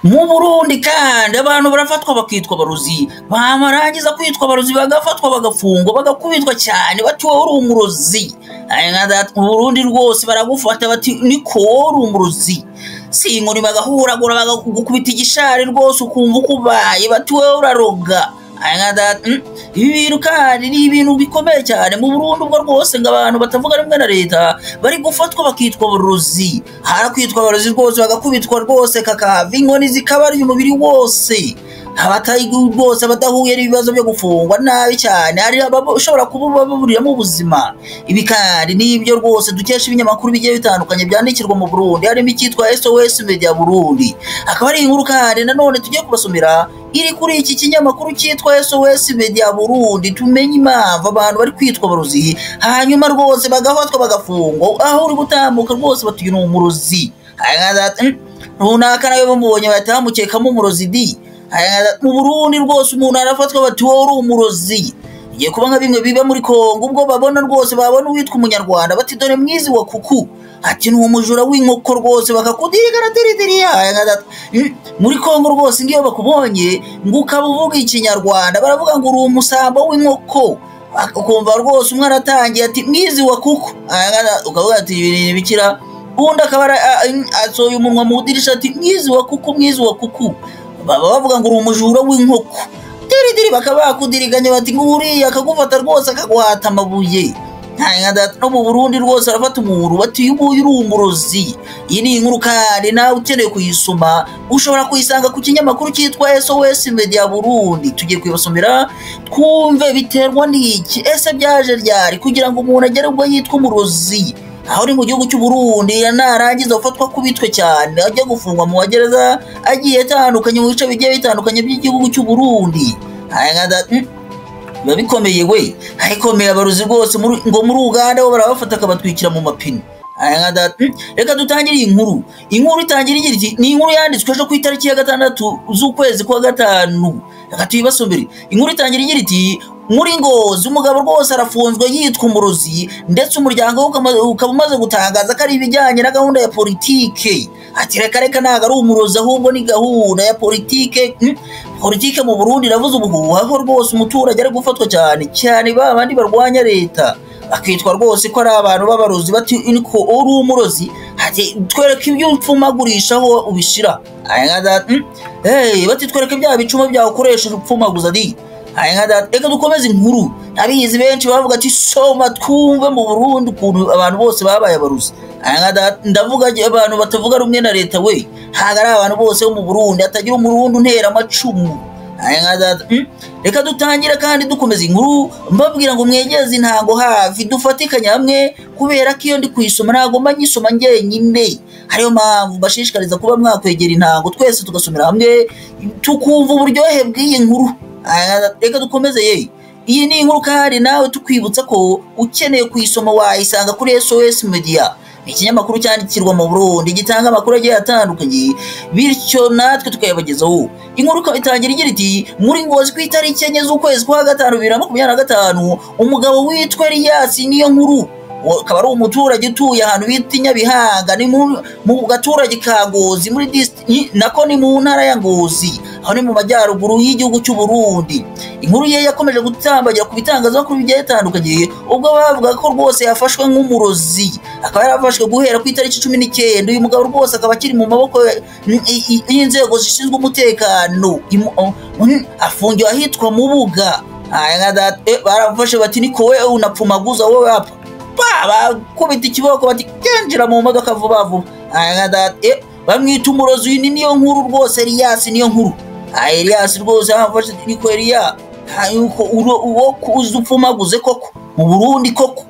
mu Burundi kandi abantu barafatwa bakitwa baruzi, bamarangiza kwitwa baruzi bagafatwa bagafungwa bagakubitwa cyane bati wowe uri umurozi. Mu Burundi rwose baragufata bati niko uri umurozi, si inkoni bagahuragura bagakubita igishari rwose ukumva ukubaye bati wowe uraroga. Ibi bintu kandi ni ibintu bikomeye cyane mu Burundi ubwo rwose ngo abantu batavuga rimwe na leta bari gufatwa bakitwa baruzi, harakwitwa baruzi rwose bagakubitwa rwose kakava inkoni zikabari umubiri wose, abatayi rwose badahuye n'ibibazo byo gufungwa nabi cyane hari ushobora kuba baburiramo ubuzima. Ibi kandi nibyo rwose dukesha ibinyamakuru bigiye bitandukanye byandikirwa mu Burundi harimo icyitwa SOS Media Burundi. Akaba ari inkuru kandi nanone tugiye kubasomera iri kuri iki kinyamakuru cyitwa SOS Media Burundi, tumenye impamvu abantu bari kwitwa baruzi hanyuma rwose bagafatwa bagafungwa, aho uri gutambuka rwose batuye umurozi runaka nawe bamubonye bahita bamukekamo umurozi di. Mu Burundi rwose umuntu arafatwa bati wowe uri umurozi. Igiye kuba nka bimwe biba muri Kongo ubwo babona rwose babona uwitwa umunyarwanda bati dore mwizi wa kuku, ati ni umujura w'inkoko rwose bakakudirigara diridiriya. Muri Kongo rwose ngiyo bakubonye ngo ukaba uvuga ikinyarwanda baravuga ngo uri umusambo w'inkoko, ukumva rwose umwe aratangiye ati mwizi wa kuku, ukavuga ati ibintu bikira, ubundi akaba asohoye umunwa mu idirisha ati mwizi wa kuku mwizi wa kuku, baba bavuga ngo uri umujura w'inkoko diridiri, bakaba bakudiriganya bati ngo uriya akagufata rwose akaguhata amabuye. No mu Burundi rwose arafata umuntu bati uyu uri umurozi. Iyi ni inkuru kandi nawe ukeneye kuyisoma ushobora kuyisanga ku kinyamakuru cyitwa SOS Media Burundi. Tugiye kwibasomera twumve biterwa n'iki, ese byaje ryari kugira ngo umuntu agere ubwo yitwa umurozi. Aho uri mu gihugu cy'u Burundi narangiza ufatwa kubitwe cyane ajya gufungwa mu magereza agiye atandukanye mu bice bigiye bitandukanye by'igihugu cy'u Burundi. Biba bikomeye we, hayikomeye abaruzi rwose ngo muri Uganda bo barabafata akabatwikira mu mapine. Reka dutangire inkuru. Inkuru itangira igira iti ni inkuru yanditswe ejo ku itariki ya 6 z'ukwezi kwa 5. Reka tuyibasomere. Inkuru itangira igira iti muri Ngozi umugabo rwose arafunzwe yitwa umurozi, ndetse umuryango ukaba umaze gutangaza ko ari ibijyanye na gahunda ya politike. Ati reka ntago ari umurozi ahubwo ni gahunda ya politike. Politike mu Burundi iravuze ubuhuha aho rwose umuturage ari gufatwa cyane babandi barwanya leta akitwa rwose ko ari abantu b'abarozi bati niko uri umurozi, ati twereke ibyo upfumagurishaho ubishira. Bati twereke bya bicuma byawe ukoresheje upfumaguza di. Reka dukomeze inkuru. Abizi benshi bavuga ati soma twumve mu Burundi ukuntu abantu bose babaye abaruzi. Ndavuga abantu batavuga rumwe na leta we, haga ari abantu bose bo mu Burundi atagira umurundi untera amacumu. Reka dutangira kandi dukomeza inkuru mbabwira ngo mwegeze intango hafi dufatikanye hamwe, kubera ko iyo ndi kuyisoma ntago mbanyisoma njyenyine, ariyo mpamvu bashishikariza kuba mwakwegera intango twese tugasomera hamwe tukumva uburyohe bw'iyi nkuru. Reka dukomeze ye. Iyi ni inkuru kandi nawe tukwibutsa ko ukeneye kuyisoma wayisanga kuri SOS Media. Ni ikinyamakuru cyandikirwa mu Burundi gitanga amakuru agiye atandukanye, bityo natwe tukayabagezaho. Inkuru itangira igira iti muri Ngozi ku itariki 4 z'ukwezi kwa 5 2025 umugabo witwa Elias niyo nkuru, akaba ari umuturage utuye ahantu bita Nyabihanga ni mu gaturage ka Ngozi muri nako ni mu ntara ya Ngozi, aho ni mu majyaruguru y'igihugu cy'u Burundi. Inkuru ye yakomeje gutambagira ku bitangazamakuru bigiye bitandukanye ubwo bavuga ko rwose yafashwe nk'umurozi, akaba yarafashwe guhera ku itariki 19. Uyu mugabo rwose akaba akiri mu maboko y'inzego zishinzwe umutekano, afungiwe ahitwa mu Buga. Barafashe bati niko we unapfumaguza wowe apa, bakubita ikiboko bati genjira mu modoka vuba vuba. Bamwita umurozi. Uyu niyo nkuru rwose, Elias niyo nkuru. Elias rwose afashe niko Elias uwo kuzupfumaguze koko mu Burundi koko.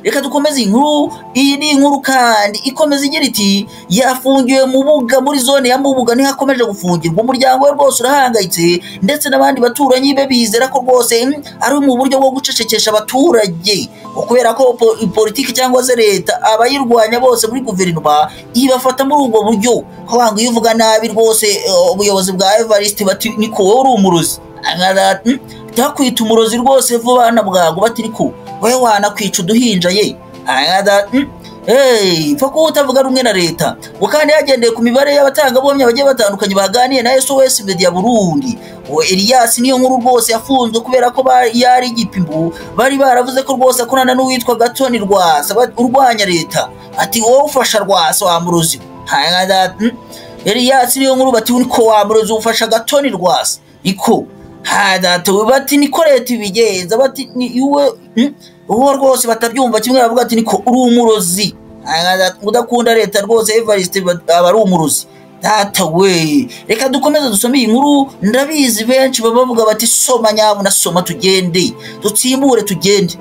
Reka dukomeze inkuru. Iyi ni inkuru kandi ikomeza igira iti yafungiwe mu Buga muri zone ya Mubuga niho akomeje gufungirwa. Umuryango we rwose urahangayitse ndetse n'abandi baturanyi be bizera ko rwose ari mu buryo bwo gucecekesha abaturage, kubera ko politiki cyangwa se leta abayirwanya bose muri guverinoma ibafata muri ubwo buryo, ko banga iyo uvuga nabi rwose ubuyobozi bwa Evariste bati niko wowe uri umurozi. Takwita umurozi rwose vuba na bwago bati niko wewe wanakwica uduhinja ye. pfa ko utavuga rumwe na leta ngo kandi yagendeye ku mibare y'abatangabuhamya bagiye batandukanye baganiye na SOS Media Burundi. Elias niyo nkuru rwose yafunzwe kubera ko yari igipimbu bari baravuze ko rwose akorana n'uwitwa Gatoni Rwasa urwanya leta. Ati wowe ufasha Rwasa wa muruzi. Elias niyo nkuru bati niko wa muruzi ufasha Gatoni Rwasa iko hadatu bati niko leta ibigenza bati iwe uwo rwose batabyumva kimwe bavuga ati niko uri umurozi udakunda leta rwose Evariste aba ari umurozi. Data we reka dukomeze dusome iyi nkuru ndabizi benshi bavuga bati soma nyabuna soma tugende dutsimbure tugende.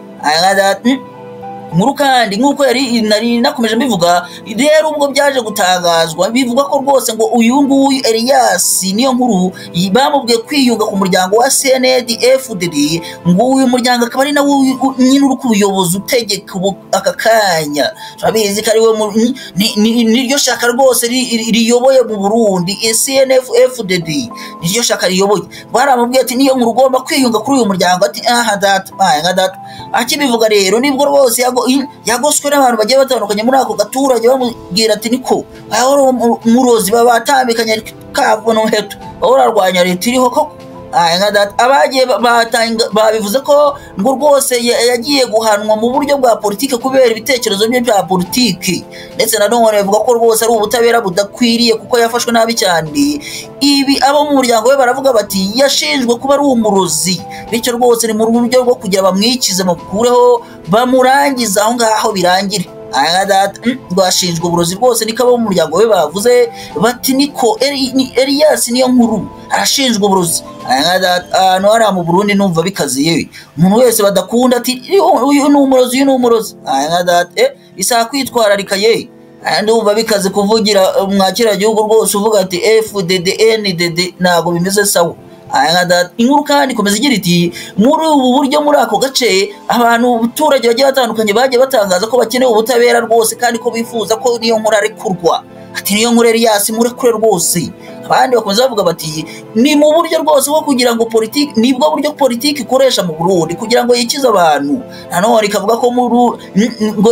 Nkuru kandi nkuko nari nakomeje mbivuga rero ubwo byaje gutangazwa bivuga ko rwose ngo uyu nguyu Elias niyo nkuru bamubwiye kwiyunga ku muryango wa CNDD-FDD ngo uyu muryango akaba ari nawe nyine uri kubuyobozi utegeka aka kanya. Turabizi ko ari we niryo shaka rwose riyoboye mu Burundi CNDD-FDD niryo shaka riyoboye. Baramubwiye ati niyo nkuru ugomba kwiyunga kuri uyu muryango ati data akibivuga rero nibwo rwose yagoswe n'abantu bagiye batandukanye muri ako gaturage bamubwira ati niko aho umurozi babatambikanye kavuno heto urarwanya leta iriho ko abagiye babivuze ko ngo rwose yagiye guhanwa mu buryo bwa politike kubera ibitekerezo bye bya politike ndetse na none bavuga ko rwose ari ubutabera budakwiriye kuko yafashwe nabi cyane. Ibi abo mu muryango we baravuga bati yashinjwe kuba ari umurozi bityo rwose ni mu buryo bwo kugira bamwikize mukureho bamurangiza aho ngaho birangire. Rwashinjwe uburozi rwose niko abo mu muryango we bavuze bati niko Elias niyo nkuru arashinjwa uburozi. Hano ari mu Burundi numva bikaziye umuntu wese badakunda ati uyu ni umurozi bisa kwitwararika ye ndumva bikaze kuvugira mwakira gihugu rwose uvuga ati FDD nago bimeze sawa. Inkuru kandi komeza igira iti muri ubu buryo muri ako gace abantu ubuturage bagiye batandukanye bagiye batangaza ko bakeneye ubutabera rwose kandi ko bifuza ko niyo nkuru arekurwa. Ati niyo nkuru Elias murekure rwose. Abandi bakomeza bavuga bati ni mu buryo rwose bwo kugira ngo politiki nibwo buryo politiki ikoresha mu Burundi kugira ngo yikize abantu. Nanone ikavuga ko ngo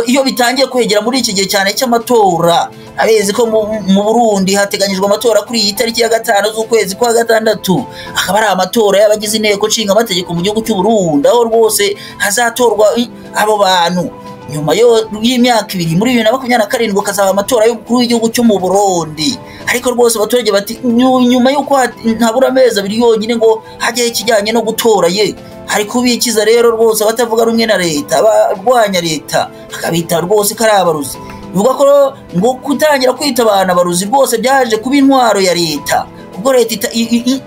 iyo bitangiye kwegera muri iki gihe cyane cy'amatora abezi ko mu Burundi hateganyijwe amatora kuri iyi tariki ya 5 z'ukwezi kwa gatandatu akaba ari amatora y'abagize inteko nshinga amategeko mu gihugu cy'u Burundi aho rwose hazatorwa abo bantu nyuma y'imyaka 2 muri 2027 kazaba amatora y'umukuru w'igihugu cyo mu Burundi. Ariko rwose abaturage bati nyuma y'uko ntabura amezi 2 yonyine ngo hajye ikijyanye no gutora ye hari kubikiza rero rwose batavuga rumwe na leta barwanya leta akabita rwose kari abaruzi. Bivuga ko ngo kutangira kwita abana baruzi rwose byaje kuba intwaro ya leta ubwo leta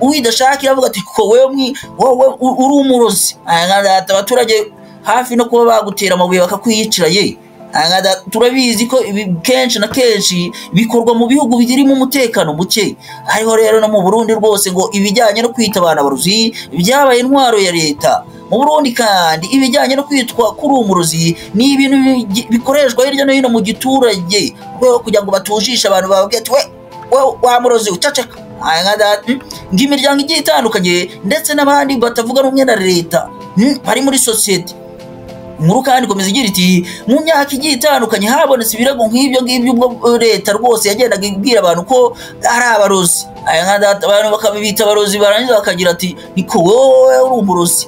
uwidashaka iravuga ati ko wowe uri umurozi. Abaturage hafi no kuba bagutera amabuye bakakwiyicira ye. Turabizi ko kenshi na kenshi bikorwa mu bihugu birimo umutekano muke ariho rero no mu Burundi rwose ngo ibijyanye no kwita abana baruzi byabaye intwaro ya leta mu Burundi. Kandi ibijyanye no kwitwa kuri umurozi ni ibintu bikoreshwa hirya no hino mu giturage kugira ngo batujishe abantu bababwiye ati we wa murozi ucaceka. Ng'imiryango igiye itandukanye ndetse n'abandi batavuga rumwe na leta bari muri society. Inkuru kandi komeza igira iti mu myaka igiye itandukanye habonetse ibirego nk'ibyo ngibyo ubwo leta rwose yagendaga ibwira abantu ko ari abarozi. Abantu bakabibita abarozi barangiza bakagira ati niko wowe uri umurozi.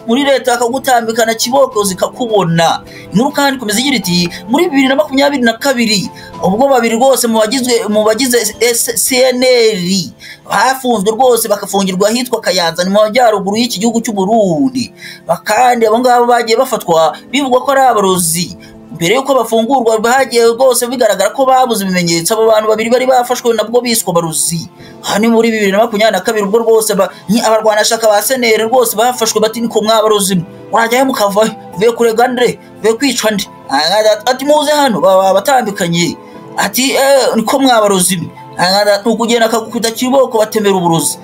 Muri leta akagutambikana kiboko zikakubona. Inkuru kandi komeza igira iti muri 2022 ubwo babiri rwose mu bagize CNL bafunzwe rwose bakafungirwa hitwa Kayanza ni mu majyaruguru y'iki gihugu cy'u Burundi. Bakandi abo ngabo bagiye bafatwa bivugwa ko ari abarozi. Mbere yuko bafungurwa bahagiye rwose bigaragara ko babuze ibimenyetso. Abo bantu babiri bari bafashwe nabwo biswa baruzi. Hani muri 2022 ubwo rwose abarwanashaka ba CNL rwose bafashwe bati niko mwabarozi urajyayo mukava vuye kurega ndre vuye kwicwa nde. Ati muze hano batambikanye ati niko mwabarozi ukugenda akagukubita kiboko batemera uburozi.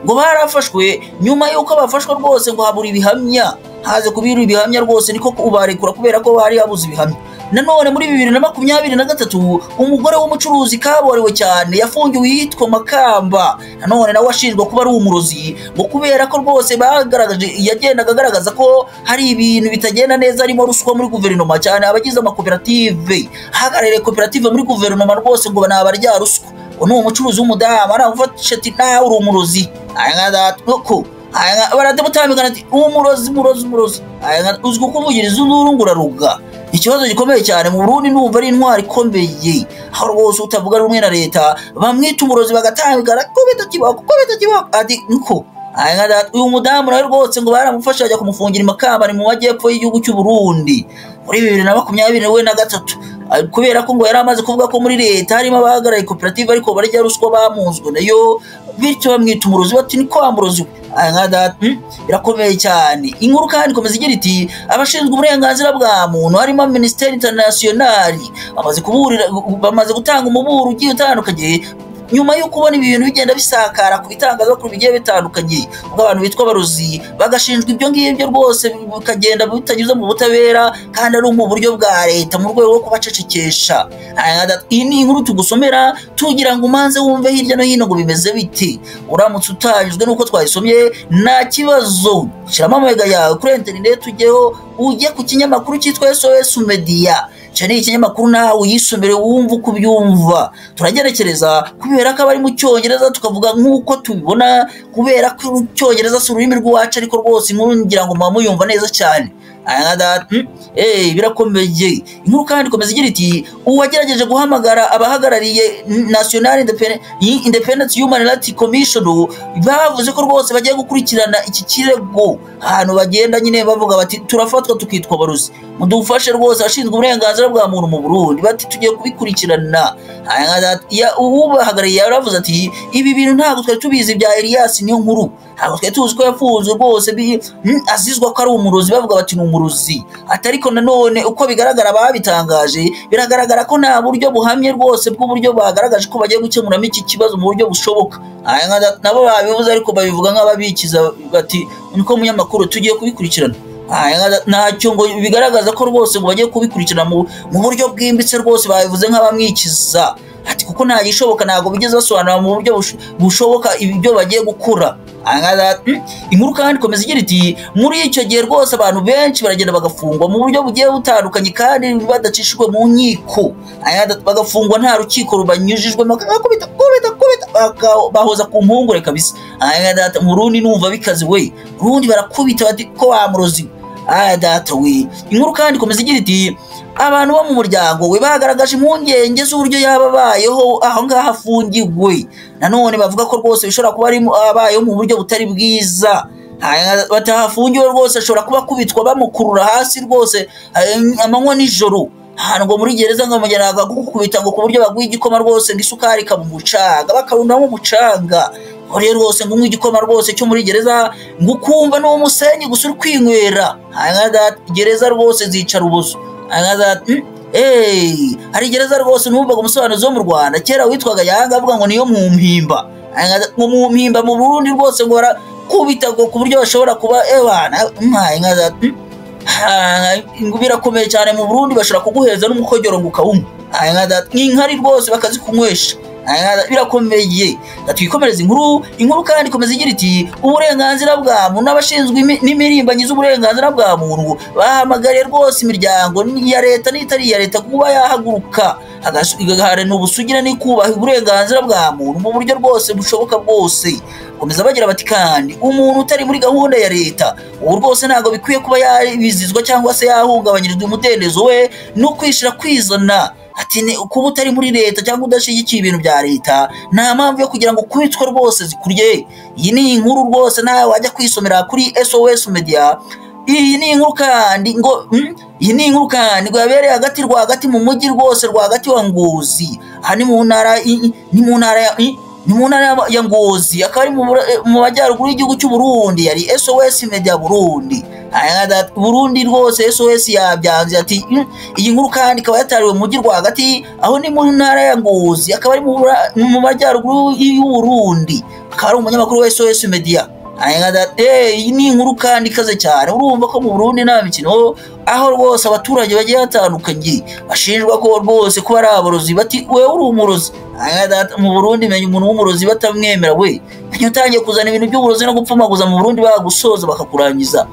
Ngo barafashwe nyuma yuko bafashwe rwose ngo habura ibihamya haze kubira ibihamya rwose niko ubarekura kubera ko bari habuze ibihamya. nanone muri 2023 umugore w'umucuruzi kaborewe cyane yafungiwe yitwa Makamba nanone nawe ashinjwa kuba ari umurozi ngo kubera ko rwose bagaragaje yagendaga agaragaza ko hari ibintu bitagenda neza arimo ruswa muri guverinoma cyane abagize amakoperative hagarariye koperative muri guverinoma rwose ngo banabarya ruswa ni umucuruzi w'umudamu aramufasha ati nawe uri umurozi uko barademutambikana ati umurozi uzwi kuvugiriza urungura ruga ikibazo gikomeye cyane mu Burundi numva ari intwari ikomeye aho rwose utavuga rumwe na leta bamwita umurozi bagatambikana kubita kibako ati niko uyu mudamu nawe rwose ngo baramufasha ajya kumufungira Makamba mu majyepfo y'igihugu cy'u Burundi muri 2023 kubera ko ngo yari amaze kuvuga ko muri leta harimo abahagarariye koperative ariko barya ruswa bamunzwe nayo bityo bamwita umurozi bati niko amurozi birakomeye cyane inkuru kandi komeza igira iti abashinzwe uburenganzira bwa muntu harimo Ministeri Internationale bamaze gutanga umuburo ugiye utandukanye nyuma yo kubona ibintu bigenda bisakara ku bitangazamakuru bigiye bitandukanye ubwo abantu bitwa barozi bagashinjwa ibyo ngibyo rwose bikagenda bitanyuze mu butabera kandi ari mu buryo bwa leta mu rwego rwo kubacecekesha iyi ni inkuru tugusomera tugira ngo umanze wumve hirya no hino ngo bimeze bite uramutse utanyuzwe nuko twayisomye nta kibazo shyiramo amega yawe kuri internet ujyeho ujye ku kinyamakuru cyitwa SOS Media cyane ikinyamakuru nawe uyisomere wumva uko byumva turagerekereza kubera ko abari mu cyongereza tukavuga nkuko tubibona kubera ko cyongereza si ururimi rwacu ariko rwose inkuru ngira ngo mama yumva neza cyane birakomeye inkuru kandi komeza igira iti uwagerageje guhamagara abahagarariye National Independent Human Rights Commission bavuze ko rwose bagiye gukurikirana iki kirego ahantu bagenda nyine bavuga bati turafatwa tukitwa baruzi mudufashe rwose ashinzwe uburenganzira bwa muntu mu Burundi bati tugiye kubikurikirana ubahagarariye yaravuze ati ibi bintu ntabwo twari tubizi bya Elias niyo nkuru ntabwo twari tuzi ko yafunzwe rwose azizwa ko ari umurozi bavuga bati ni umurozi atariko nanone uko bigaragara babitangaje biragaragara ko nta buryo buhamye rwose bw'uburyo bagaragaje ko bagiye gukemuramo iki kibazo mu buryo bushoboka nabo babivuze ariko babivuga nk'ababikiza bati niko munyamakuru tugiye kubikurikirana ntacyo ngo bigaragaza ko rwose ngo bagiye kubikurikirana mu buryo bwimbitse rwose babivuze nk'abamwikiza ati kuko nta gishoboka ntago bigeze basobanura mu buryo bushoboka ibyo bagiye gukora inkuru kandi komeza igira iti muri icyo gihe rwose abantu benshi baragenda bagafungwa mu buryo bugiye butandukanye kandi badacishijwe mu nkiko bagafungwa nta rukiko rubanyujijwemo bahoza ku mpungure kabisa mu Burundi numva bikaze we Burundi barakubita bati ko wamurozi data we inkuru kandi komeza igira iti abantu bo mu muryango we bagaragaje impungenge z'uburyo yababayeho aho ngaho afungiwe nanone bavuga ko rwose bishobora kuba ari abayeho mu buryo butari bwiza batahafungiwe rwose ashobora kuba kubitwa bamukurura hasi rwose amanywa nijoro ahantu ngo muri gereza ngamugeraga gukubita ngo ku buryo baguye igikoma rwose ngo isukari ikabumucanga bakarundamo umucanga rero rwose ngo igikoma rwose cyo muri gereza ngo ukumva n'uwo musenyi gusa uri kwinywera gereza rwose zicara ubuzo hari gereza rwose numvaga umusobanuzi wo mu Rwanda kera witwaga Yanga avuga ngo niyo mu mpimba mu mpimba mu Burundi rwose ngo barakubita ku buryo bashobora kuba birakomeye cyane mu Burundi bashobora kuguheza n'umukogero ngo ukawumva nk'inkari rwose bakazikunywesha birakomeye twikomereza inkuru kandi komeza igira iti uburenganzira bwa muntu n'abashinzwe n'imirimbanyi z'uburenganzira bwa muntu bahamagariye rwose imiryango ya leta n'itari iya leta kuba yahaguruka agaharanira ubusugire n'ikubaha uburenganzira bwa muntu mu buryo rwose bushoboka bwose komeza bagira bati kandi umuntu utari muri gahunda ya leta ubu rwose ntabwo bikwiye kuba yabizizwa cyangwa se yahungabanyirizwa umudendezo we no kwishira kwizana ati kuba utari muri leta cyangwa udashigikiye ibintu bya leta nta mpamvu yo kugira ngo kwitwa rwose zikurye iyi ni inkuru rwose nawe wajya kwisomera kuri SOS Media iyi ni inkuru kandi ngo yabereye hagati mu mujyi rwose rwagati wa Ngozi aha ni mu ntara ya Ngozi akaba ari mu majyaruguru y'igihugu cy'u Burundi yari SOS Media Burundi Burundi rwose SOS yabyanze ati iyi nkuru kandi ikaba yatariwe mu mujyi rwagati aho ni mu ntara ya Ngozi akaba ari mu majyaruguru y'u Burundi akaba ari umunyamakuru wa SOS Media iyi ni inkuru kandi ikaze cyane urumva ko mu Burundi nta mikino aho rwose abaturage bagiye batandukanye bashinjwa ko rwose kuba ari aborozi, bati wewe uri umurozi. Mu Burundi menya umuntu w'umurozi batamwemera we, utangiye kuzana ibintu by'uburozi no gupfumaguza mu Burundi bagusoza bakakurangiza.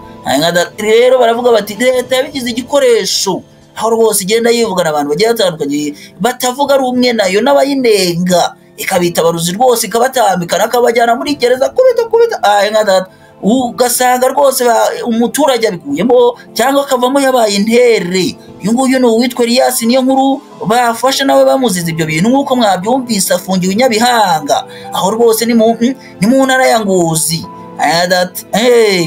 Rero baravuga bati leta yabigize igikoresho, aho rwose igenda yivugana abantu bagiye batandukanye batavuga ari umwe nayo n'abayinenga, ikabita abarozi rwose ikabatambikana akabajyana muri gereza kubita ugasanga rwose umuturage abikuyemo cyangwa akavamo yabaye intere. Uyu nguyu ni uwitwa Elias niyo nkuru bafashe nawe bamuziza ibyo bintu nk'uko mwabyumvise, afungiwe i Nyabihanga, aho rwose ni mu ntara ya Ngozi.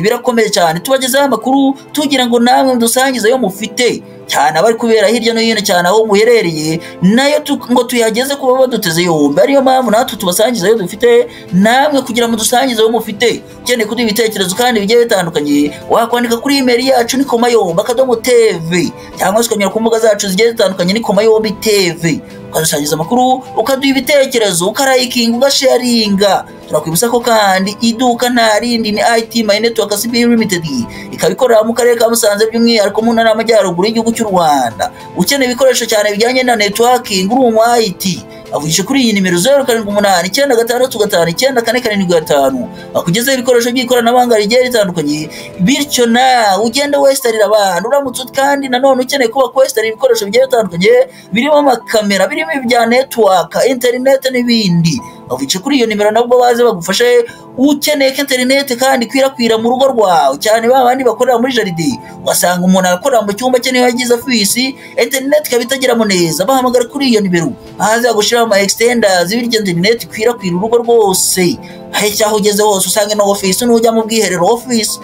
Birakomeye cyane, tubagezaho amakuru tugira ngo namwe dusangize ayo mufite cyane abari kubera hirya no hino cyane aho muherereye, nayo ngo tuyageze kuba baduteze yombi. Ariyo mpamvu natwe tubasangiza ayo dufite namwe kugira ngo dusangize ayo mufite. Ukeneye kuduha ibitekerezo kandi bigiye bitandukanye, wakwandika kuri email yacu ni komayombi@tv, cyangwa se ukanyura ku mbuga zacu zigiye zitandukanye ni komayombi tv, ukadusangiza amakuru, ukaduha ibitekerezo, ukarayikinga, ugasharinga. Turakwibutsa ko kandi iduka nta rindi ni IT My Network CP Limited, ikabikorera mu karere ka Musanze by'umwihariko mu ntara y'Amajyaruguru y'igihugu cy'u Rwanda. Ukeneye ibikoresho cyane bijyanye na networking uri mu IT, avugisha kuri iyi nimero 0789659475 akugezeho ibikoresho by'ikoranabuhanga rigiye ritandukanye, bityo nawe ugende westarira abantu uramutse kandi nanone ukeneye kuba kwestarira ibikoresho bigiye bitandukanye birimo amakamera, birimo ibya network, internet n'ibindi. Avugisha kuri iyo nimero nabwo baze bagufashe. Ukeneye internet kandi kwirakwira mu rugo rwawe cyane babandi bakorera muri jaride, wasanga umuntu akorera mu cyumba cye niyo yagize ofisi internet kabitageramo neza, bahamagara kuri iyo nimero ahaza gushira ama extenders bityo internet kwirakwira urugo rwose. Ahe cyaho ugeze hose usange no office, n'ujya mu bwiherero office,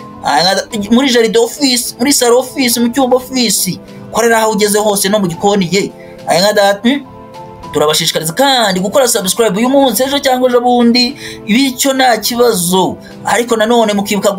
muri jaride office, muri salo office, mu cyumba office, korera aho ugeze hose no mu gikoni ye. Turabashishikariza kandi gukora subscribe uyu munsi, ejo cyangwa ejo bundi, bityo nta kibazo. Ariko nanone mukibuka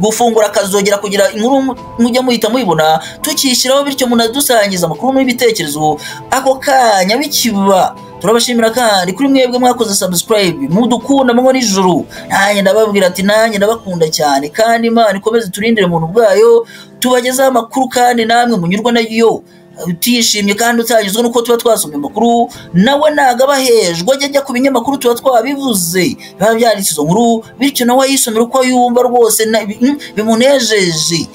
gufungura akazogera kugira inkuru mujya muhita muyibona tukishyiraho, bityo munadusangiza amakuru n'ibitekerezo ako kanya bikiba. Turabashimira kandi kuri mwebwe mwakoze subscribe, mudukunda manywa n'ijoro. Nanjye ndababwira ati nanjye ndabakunda cyane, kandi Imana ikomeze turindire umuntu bwayo, tubagezaho amakuru kandi namwe munyurwa nayo utishimye kandi utagizwe nuko tuba twasomye amakuru. Nawe nagaba hejwe ajya ku binyamakuru tuba twabivuze biba byanditse izo nkuru, bityo nawe yisomera uko yumva rwose bimunejeje.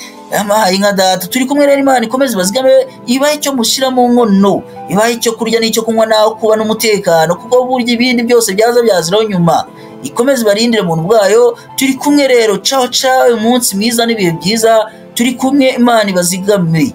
Inka data turi kumwe rero, Imana ikomeze bazigame, ibahe icyo mushyira mu nkono, ibahe icyo kurya n'icyo kunywa, naho kuba n'umutekano, kuko burya ibindi byose byaza byaziraho nyuma. Ikomeze barindire umuntu bwayo. Turi kumwe rero, ciao ciao, umunsi mwiza n'ibihe byiza, turi kumwe, Imana ibazigame.